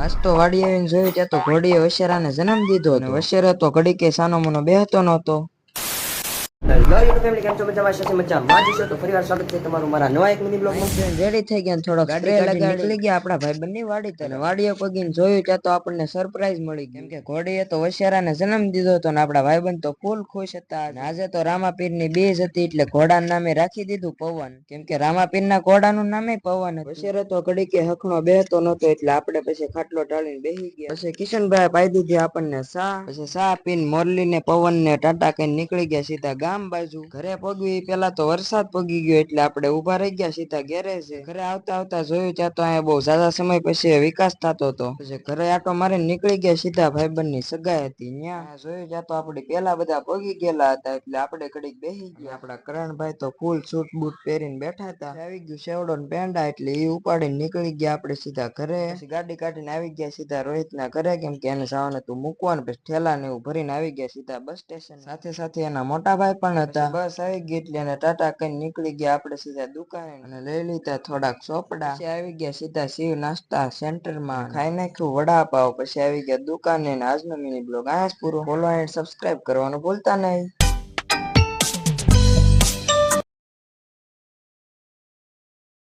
આજ તો વાડી આવીને જોયું ત્યાં તો ઘોડીએ વશેરાને જન્મ દીધો અને વશેરો તો ઘડીકે સાનો મનો બેહતો નહોતો. રેડી થઈ ગયા, થોડો ગાડી કાઢીને નીકળી ગયા આપણા ભાઈબંધની વાડી તરફ. વાડીએ પગીને જોયું ત્યાં તો આપણને સરપ્રાઈઝ મળી, કેમ કે ઘોડીએ તો વશેરાને જન્મ દીધો હતો અને આપણા ભાઈબંધ તો ફૂલ ખુશ હતા. આજે તો રામાપીરની બીજ હતી એટલે ઘોડાનું નામે રાખી દીધું પવન, કેમ કે રામાપીરના ઘોડાનું નામે પવન. વશેરો તો ઘડીકે હકનો બેહતો નહોતો એટલે આપણે પછી ખાટલો ટાળીને બેહી ગયા. પછી કિશનભાઈ પાઈ દીધી આપણને સા. પછી સા પીને મોરલીને પવનને ટાટા કઈ નીકળી ગયા સીધા ગામ બાજુ. ઘરે પગવી પેલા તો વરસાદ પગી ગયો એટલે આપણે ઉભા રહી ગયા સીધા ગેરેજે. ઘરે આવતા આવતા જોયું ત્યાં તો અહીંયા બહુ ઝાઝા સમય પછી વિકાસ થતો હતો. પછી ઘરે આટો મારીને નીકળી ગયા સીધા ભાઈબંધની સગાઈ હતી ત્યાં. જોયું ત્યાં તો આપણે પેલા બધા પગી ગયેલા હતા એટલે આપણે ઘડીક બેહી ગયા. આપડા કરણભાઈ તો ફૂલ સૂટ બૂટ પહેરીને બેઠા હતા. આવી ગયું સેવડો ને પેંડા એટલે એ ઉપાડીને નીકળી ગયા આપણે સીધા ઘરે. પછી ગાડી કાઢીને આવી ગયા સીધા રોહિતના ઘરે, કેમ કે એને જવાનું હતું મૂકવાનું. પછી ઠેલા ને એવું ભરીને આવી ગયા સીધા બસ સ્ટેશન. સાથે સાથે એના મોટા ભાઈ પણ હતા. બસ આવી ગઈ એટલે એને ટાટા કઈ નીકળી ગયા આપણે સીધા દુકાને અને લઈ લીધા થોડાક ચોપડા. પછી આવી ગયા સીધા શિવ નાસ્તા સેન્ટરમાં, ખાઈ નાખ્યું વડાપાવ. પછી આવી ગયા દુકાને. આજનો મિની બ્લોગ આયા જ પૂરો. ફોલો એન્ડ સબસ્ક્રાઇબ કરવાનું ભૂલતા નહીં.